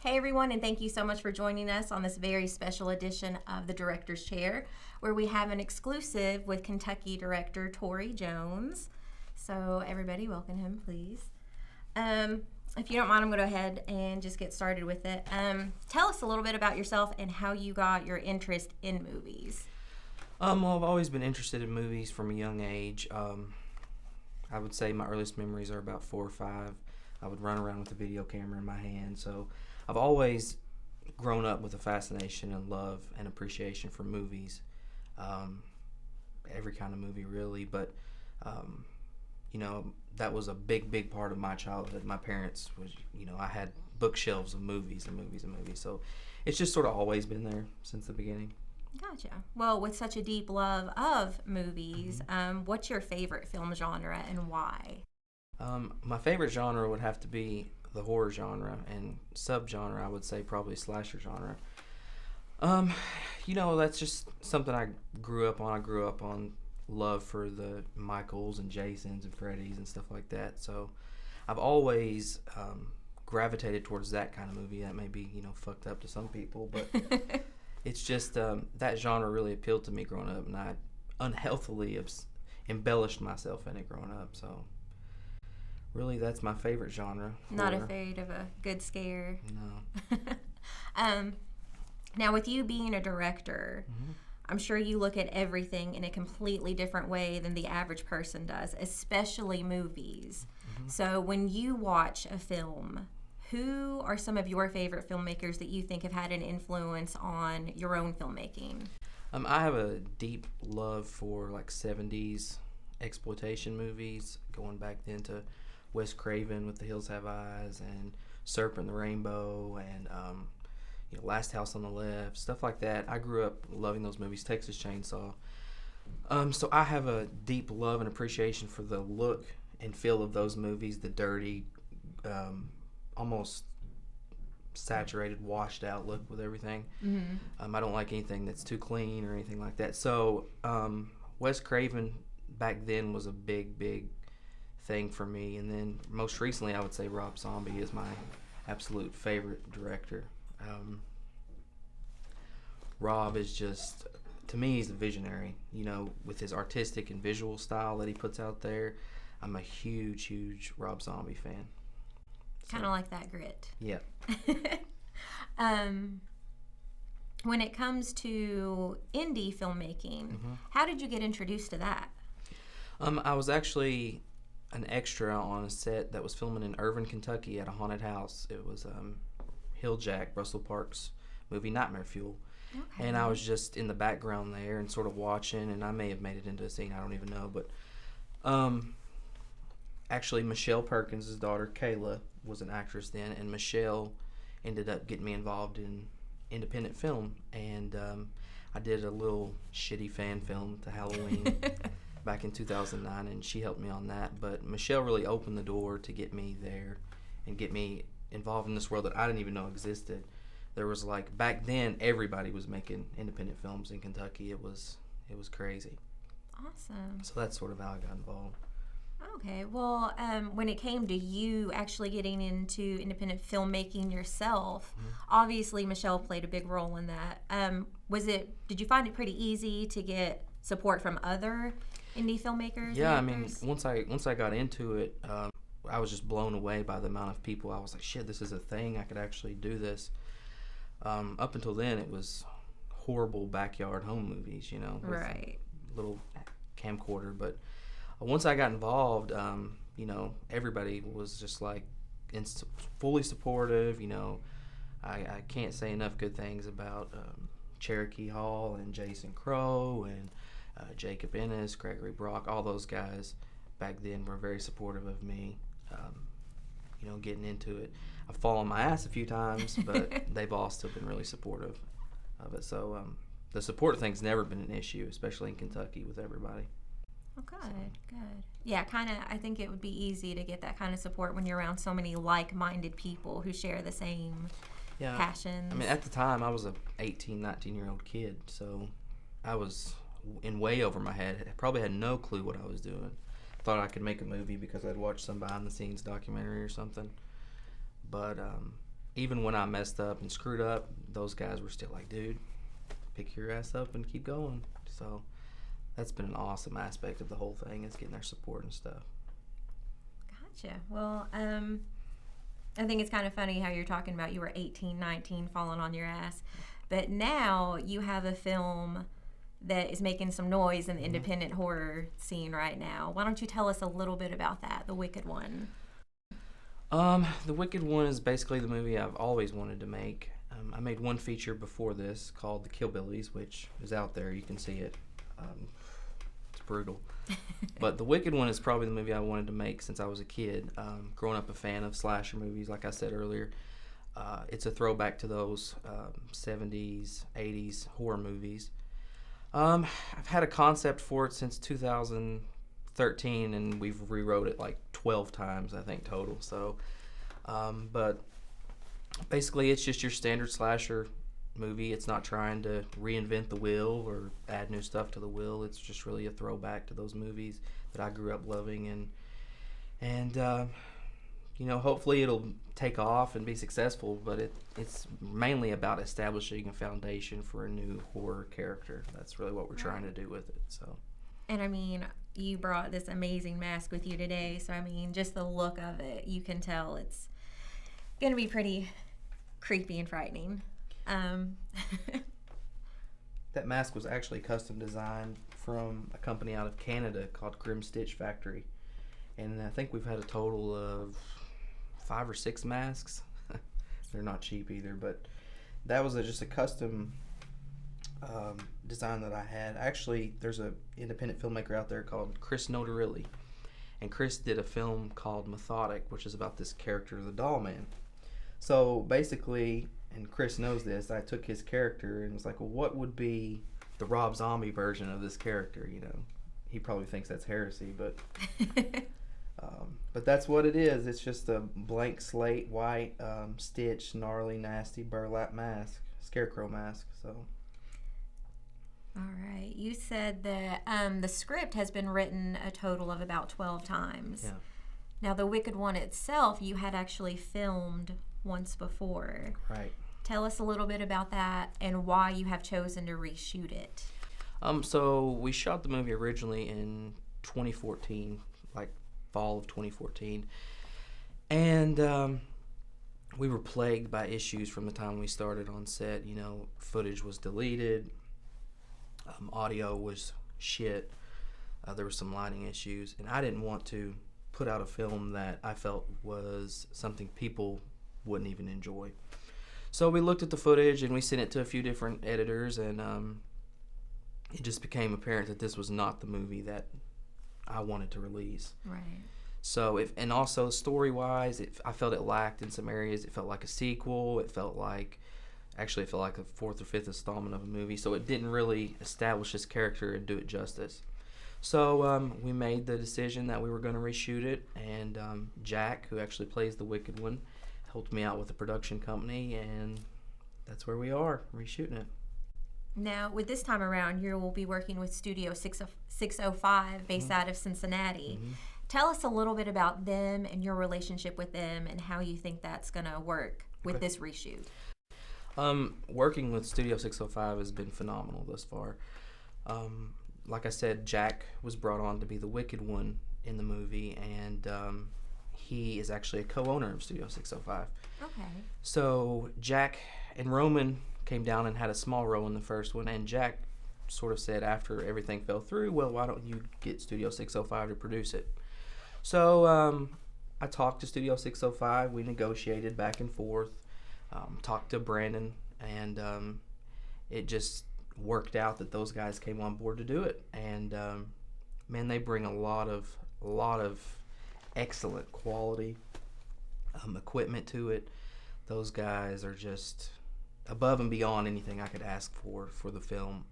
Hey everyone, and thank you so much for joining us on this very special edition of the Director's Chair, where we have an exclusive with Kentucky Director Tory Jones. So everybody, welcome him, please. If you don't mind, I'm going to go ahead and just get started with it. Tell us a little bit about yourself and how you got your interest in movies. Well, I've always been interested in movies from a young age. I would say my earliest memories are about 4 or 5. I would run around with a video camera in my hand, so I've always grown up with a fascination and love and appreciation for movies. Every kind of movie, really, but that was a big part of my childhood. My parents I had bookshelves of movies and movies and movies, so it's just sort of always been there since the beginning. Gotcha. Well, with such a deep love of movies, what's your favorite film genre and why? My favorite genre would have to be the horror genre, and subgenre I would say probably slasher genre. That's just something I grew up on. I grew up on love for the Michaels and Jasons and Freddys and stuff like that. So I've always gravitated towards that kind of movie. That may be fucked up to some people, but it's just that genre really appealed to me growing up, and I unhealthily embellished myself in it growing up. So really, that's my favorite genre. Not afraid of a good scare. No. Now, with you being a director, I'm sure you look at everything in a completely different way than the average person does, especially movies. So when you watch a film, who are some of your favorite filmmakers that you think have had an influence on your own filmmaking? I have a deep love for like 70s exploitation movies, going back then to Wes Craven with The Hills Have Eyes and Serpent and the Rainbow and Last House on the Left, stuff like that. I grew up loving those movies. Texas Chainsaw. So I have a deep love and appreciation for the look and feel of those movies, the dirty, almost saturated, washed out look with everything. I don't like anything that's too clean or anything like that. So Wes Craven back then was a big thing for me, and then most recently I would say Rob Zombie is my absolute favorite director. Rob is just, to me, he's a visionary, with his artistic and visual style that he puts out there. I'm a huge Rob Zombie fan. Kind of like that grit. Yeah. When it comes to indie filmmaking, how did you get introduced to that? I was actually an extra on a set that was filming in Irvine, Kentucky at a haunted house. It was Hill Jack, Russell Park's movie Nightmare Fuel. Okay. And I was just in the background there and sort of watching, and I may have made it into a scene, I don't even know. But actually, Michelle Perkins' daughter, Kayla, was an actress then, and Michelle ended up getting me involved in independent film. And I did a little shitty fan film to Halloween back in 2009, and she helped me on that. But Michelle really opened the door to get me there and get me involved in this world that I didn't even know existed. There was back then everybody was making independent films in Kentucky. It was crazy. Awesome. So that's sort of how I got involved. Okay. Well, when it came to you actually getting into independent filmmaking yourself, obviously Michelle played a big role in that. Did you find it pretty easy to get support from other indie filmmakers? Yeah, I mean, once I got into it, I was just blown away by the amount of people. I was like, shit, this is a thing. I could actually do this. Up until then, it was horrible backyard home movies, with right. little camcorder. But once I got involved, everybody was just fully supportive. I can't say enough good things about Cherokee Hall and Jason Crow and Jacob Ennis, Gregory Brock. All those guys back then were very supportive of me. Getting into it. I've fallen my ass a few times, but they've all still been really supportive of it. So the support thing's never been an issue, especially in Kentucky with everybody. Oh, good. Yeah, I think it would be easy to get that kind of support when you're around so many like-minded people who share the same passions. I mean, at the time, I was a 18, 19-year-old kid, so I was in way over my head. I probably had no clue what I was doing. Thought I could make a movie because I'd watched some behind-the-scenes documentary or something. But even when I messed up and screwed up, those guys were still like, dude, pick your ass up and keep going. So that's been an awesome aspect of the whole thing, is getting their support and stuff. Gotcha. Well, I think it's kind of funny how you're talking about you were 18, 19, falling on your ass. But now you have a film that is making some noise in the independent horror scene right now. Why don't you tell us a little bit about that, The Wicked One? The Wicked One is basically the movie I've always wanted to make. I made one feature before this called The Killbillies, which is out there. You can see it. It's brutal. But The Wicked One is probably the movie I wanted to make since I was a kid. Growing up a fan of slasher movies, like I said earlier. It's a throwback to those 70s, 80s horror movies. I've had a concept for it since 2013, and we've rewrote it like 12 times, I think, total. So, but basically, it's just your standard slasher movie. It's not trying to reinvent the wheel or add new stuff to the wheel. It's just really a throwback to those movies that I grew up loving, and you know, hopefully it'll take off and be successful. But it's mainly about establishing a foundation for a new horror character. That's really what we're trying to do with it. So. And I mean, you brought this amazing mask with you today, so I mean, just the look of it, you can tell it's gonna be pretty creepy and frightening. That mask was actually custom designed from a company out of Canada called Grim Stitch Factory, and I think we've had a total of 5 or 6 masks. They're not cheap either, but that was just a custom design that I had. Actually, there's a independent filmmaker out there called Chris Notarilli, and Chris did a film called Methodic, which is about this character, the Doll Man. So basically, and Chris knows this, I took his character and was like, well, what would be the Rob Zombie version of this character? You know, he probably thinks that's heresy, but that's what it is. It's just a blank slate, white, stitch, gnarly, nasty burlap mask, scarecrow mask. So. All right. You said that the script has been written a total of about 12 times. Yeah. Now, The Wicked One itself, you had actually filmed once before. Right. Tell us a little bit about that and why you have chosen to reshoot it. So we shot the movie originally in 2014, like fall of 2014, and we were plagued by issues from the time we started on set. You know, footage was deleted, audio was shit, there were some lighting issues, and I didn't want to put out a film that I felt was something people wouldn't even enjoy. So we looked at the footage and we sent it to a few different editors, and it just became apparent that this was not the movie that I wanted to release. Right. So and also story-wise, I felt it lacked in some areas. It felt like a sequel. It felt like a 4th or 5th installment of a movie. So it didn't really establish this character and do it justice. So we made the decision that we were going to reshoot it, and Jack, who actually plays the Wicked One, helped me out with the production company, and that's where we are, reshooting it. Now, with this time around, you will be working with Studio 605, based out of Cincinnati. Mm-hmm. Tell us a little bit about them and your relationship with them and how you think that's going to work with this reshoot. Working with Studio 605 has been phenomenal thus far. Like I said, Jack was brought on to be the Wicked One in the movie, and he is actually a co-owner of Studio 605. Okay. So Jack and Roman came down and had a small role in the first one, and Jack sort of said after everything fell through, well, why don't you get Studio 605 to produce it? So I talked to Studio 605. We negotiated back and forth, talked to Brandon, and it just worked out that those guys came on board to do it. And man, they bring a lot of excellent quality equipment to it. Those guys are just above and beyond anything I could ask for the film.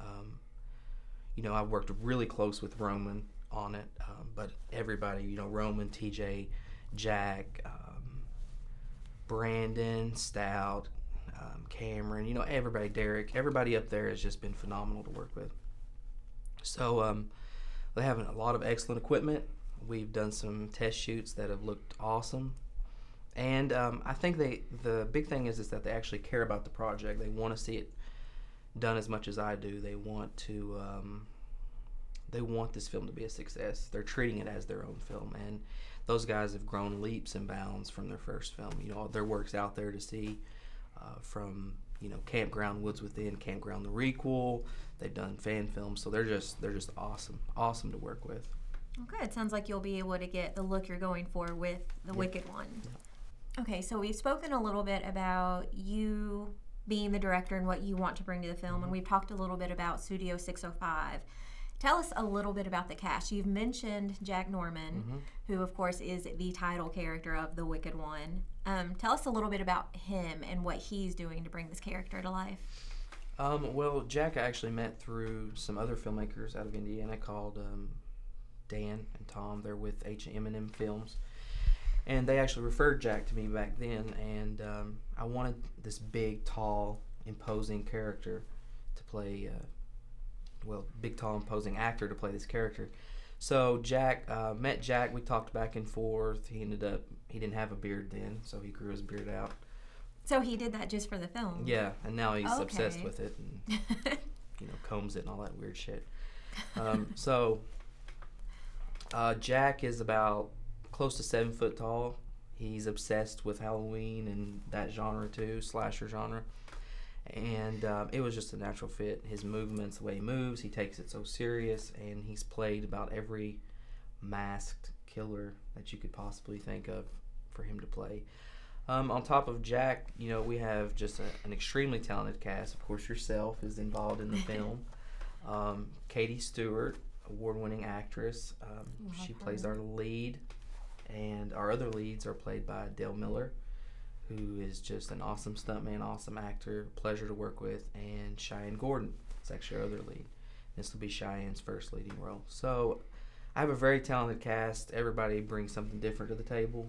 You know, I worked really close with Roman on it, but everybody, you know, Roman, TJ, Jack, Brandon, Stout, Cameron, you know, everybody, Derek, everybody up there has just been phenomenal to work with. So they have a lot of excellent equipment. We've done some test shoots that have looked awesome, And I think the big thing is that they actually care about the project. They want to see it done as much as I do. They want this film to be a success. They're treating it as their own film, and those guys have grown leaps and bounds from their first film. Their work's out there to see, from Campground Woods Within, Campground the Requel. They've done fan films, so they're just awesome to work with. Okay, it sounds like you'll be able to get the look you're going for with the Wicked one. Yeah. Okay, so we've spoken a little bit about you being the director and what you want to bring to the film, and we've talked a little bit about Studio 605. Tell us a little bit about the cast. You've mentioned Jack Norman, who of course is the title character of the Wicked one. Tell us a little bit about him and what he's doing to bring this character to life. Well, Jack I actually met through some other filmmakers out of Indiana called Dan and Tom. They're with H&M Films, and they actually referred Jack to me back then, and I wanted this big, tall, imposing character to play, big, tall, imposing actor to play this character. So met Jack, we talked back and forth. He didn't have a beard then, so he grew his beard out. So he did that just for the film? Yeah, and now he's obsessed with it and combs it and all that weird shit. Jack is about close to 7 foot tall. He's obsessed with Halloween and that genre too, slasher genre. And it was just a natural fit. His movements, the way he moves, he takes it so serious, and he's played about every masked killer that you could possibly think of for him to play. On top of Jack, we have just an extremely talented cast. Of course, yourself is involved in the film. Katie Stewart, award-winning actress. She plays our lead, and our other leads are played by Dale Miller, who is just an awesome stuntman, awesome actor, pleasure to work with, and Cheyenne Gordon is actually our other lead. This will be Cheyenne's first leading role. So I have a very talented cast. Everybody brings something different to the table.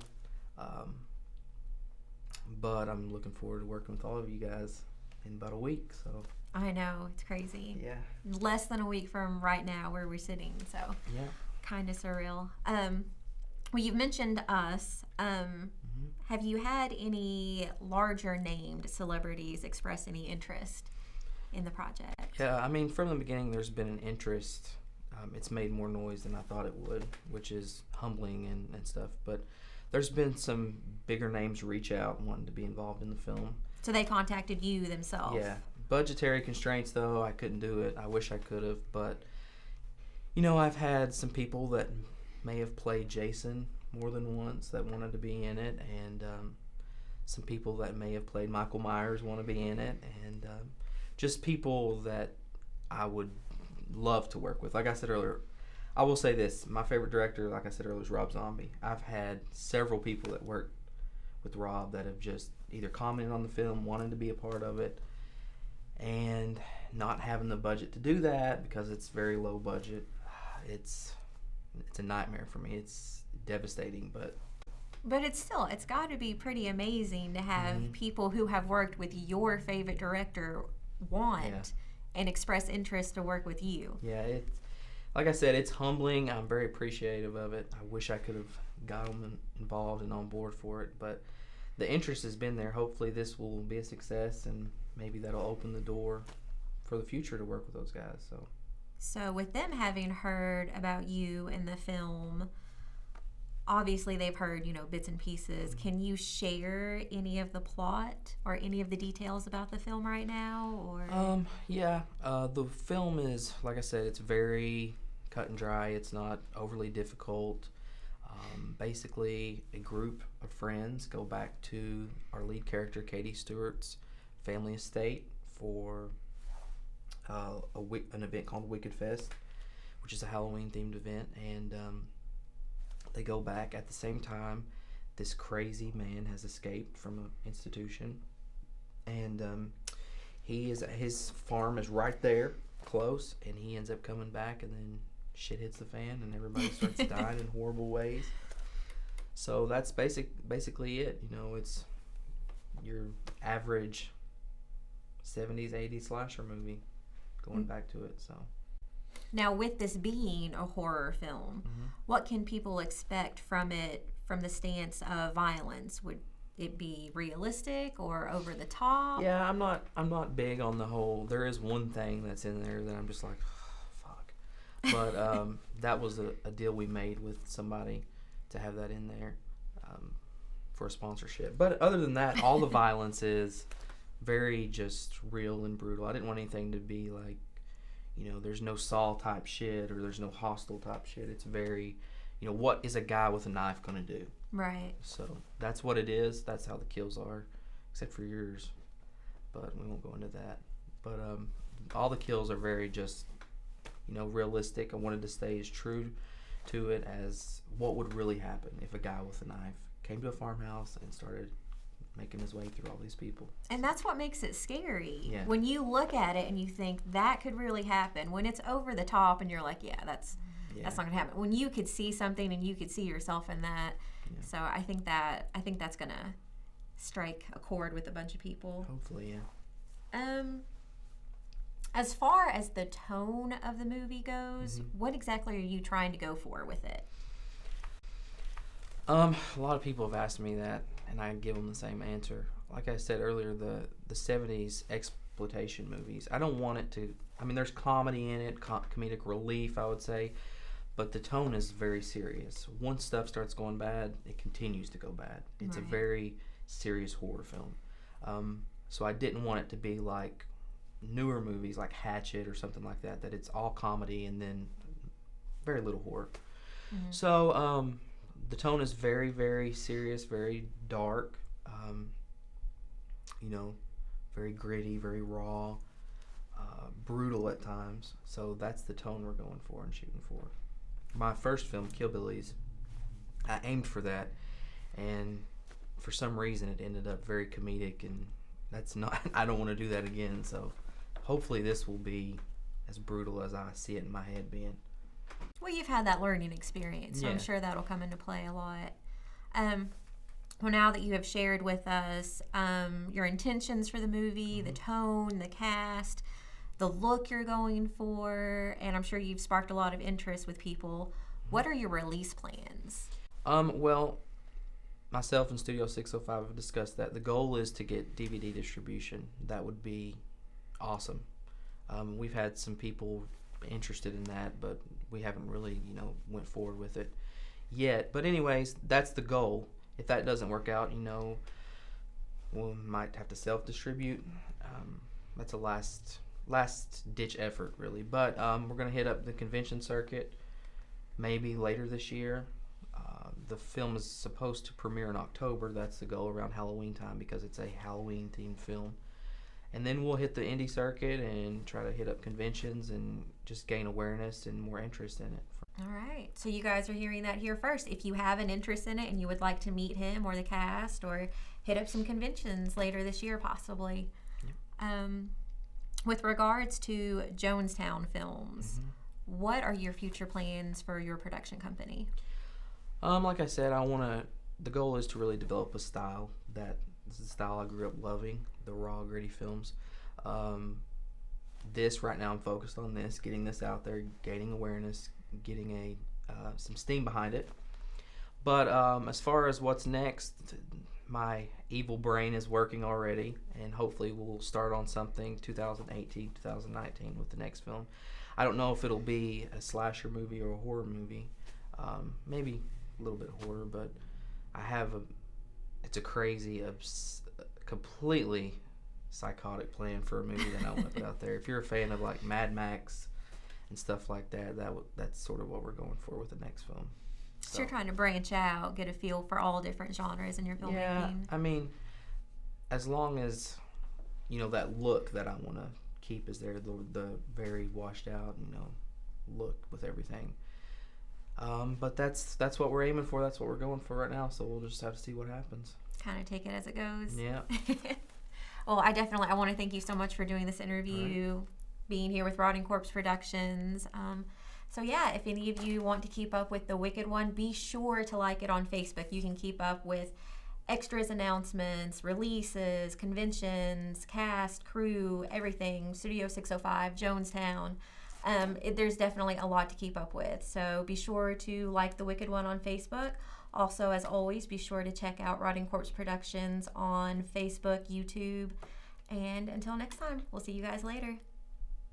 But I'm looking forward to working with all of you guys in about a week. So I know, it's crazy. Yeah. Less than a week from right now where we're sitting, so yeah, kind of surreal. Well, you've mentioned us. Have you had any larger named celebrities express any interest in the project? Yeah, I mean, from the beginning, there's been an interest. It's made more noise than I thought it would, which is humbling and stuff. But there's been some bigger names reach out wanting to be involved in the film. So they contacted you themselves? Yeah. Budgetary constraints, though, I couldn't do it. I wish I could have. But, I've had some people that may have played Jason more than once that wanted to be in it, and some people that may have played Michael Myers want to be in it, and just people that I would love to work with. Like I said earlier, I will say this, my favorite director, like I said earlier, is Rob Zombie. I've had several people that worked with Rob that have just either commented on the film, wanted to be a part of it, and not having the budget to do that because it's very low budget. It's a nightmare for me. It's devastating, but it's got to be pretty amazing to have people who have worked with your favorite director want and express interest to work with you. Yeah, it's like I said, it's humbling. I'm very appreciative of it. I wish I could have got them involved and on board for it, but the interest has been there. Hopefully this will be a success, and maybe that'll open the door for the future to work with those guys. So with them having heard about you in the film, obviously they've heard, bits and pieces. Can you share any of the plot or any of the details about the film right now? Or the film is, like I said, it's very cut and dry. It's not overly difficult. Basically, a group of friends go back to our lead character, Katie Stewart's family estate for an event called Wicked Fest, which is a Halloween-themed event, and they go back at the same time. This crazy man has escaped from an institution, and his farm is right there, close, and he ends up coming back, and then shit hits the fan, and everybody starts dying in horrible ways. So that's basically it. It's your average 70s, 80s slasher movie, going back to it. So now, with this being a horror film, what can people expect from it from the stance of violence? it be realistic or over the top? Yeah, I'm not big on the whole. There is one thing that's in there that I'm just like, fuck. But that was a deal we made with somebody to have that in there for a sponsorship. But other than that, all the violence is very just real and brutal. I didn't want anything to be like, there's no Saw type shit or there's no Hostel type shit. It's very, what is a guy with a knife gonna do? Right. So that's what it is. That's how the kills are, except for yours. But we won't go into that. But all the kills are very just, realistic. I wanted to stay as true to it as what would really happen if a guy with a knife came to a farmhouse and started making his way through all these people. And that's what makes it scary. Yeah. When you look at it and you think that could really happen, when it's over the top and you're like, that's not gonna happen. When you could see something and you could see yourself in that. Yeah. So I think that's gonna strike a chord with a bunch of people. Hopefully, yeah. As far as the tone of the movie goes, what exactly are you trying to go for with it? A lot of people have asked me that, and I give them the same answer. Like I said earlier, the 70s exploitation movies, I don't want it to, there's comedy in it, comedic relief, I would say, but the tone is very serious. Once stuff starts going bad, it continues to go bad. It's a very serious horror film. So I didn't want it to be like newer movies like Hatchet or something like that it's all comedy and then very little horror. So the tone is very, very serious, very dark, very gritty, very raw, brutal at times. So that's the tone we're going for and shooting for. My first film, Kill Billies, I aimed for that, and for some reason it ended up very comedic, and that's not, I don't want to do that again. So hopefully this will be as brutal as I see it in my head being. Well, you've had that learning experience, so I'm sure that'll come into play a lot. Well, now that you have shared with us your intentions for the movie, the tone, the cast, the look you're going for, and I'm sure you've sparked a lot of interest with people, what are your release plans? Well, myself and Studio 605 have discussed that. The goal is to get DVD distribution. That would be awesome. We've had some people interested in that, but we haven't really, went forward with it yet. But anyways, that's the goal. If that doesn't work out, we might have to self-distribute. That's a last-ditch effort, really. But we're going to hit up the convention circuit maybe later this year. The film is supposed to premiere in October. That's the goal, around Halloween time, because it's a Halloween-themed film. And then we'll hit the indie circuit and try to hit up conventions and just gain awareness and more interest in it. All right. So you guys are hearing that here first. If you have an interest in it and you would like to meet him or the cast or hit up some conventions later this year possibly. Yeah. With regards to Jonestown Films, what are your future plans for your production company? Like I said, the goal is to really develop a style that is the style I grew up loving, the raw, gritty films. This right now, I'm focused on this, getting this out there, gaining awareness, getting some steam behind it. But as far as what's next, my evil brain is working already, and hopefully we'll start on something 2018, 2019 with the next film. I don't know if it'll be a slasher movie or a horror movie. Maybe a little bit of horror, but it's a crazy, completely psychotic plan for a movie that I want to put out there. If you're a fan of like Mad Max and stuff like that, that's sort of what we're going for with the next film. So you're trying to branch out, get a feel for all different genres in your filmmaking. Yeah, as long as that look that I want to keep is there, the very washed out look with everything. But that's what we're aiming for. That's what we're going for right now. So we'll just have to see what happens. Kind of take it as it goes. Yeah. Well, I want to thank you so much for doing this interview, being here with Rotting Corpse Productions. So yeah, if any of you want to keep up with The Wicked One, be sure to like it on Facebook. You can keep up with extras, announcements, releases, conventions, cast, crew, everything. Studio 605, Jonestown. There's definitely a lot to keep up with. So be sure to like The Wicked One on Facebook. Also, as always, be sure to check out Rotting Corpse Productions on Facebook, YouTube, and until next time, we'll see you guys later.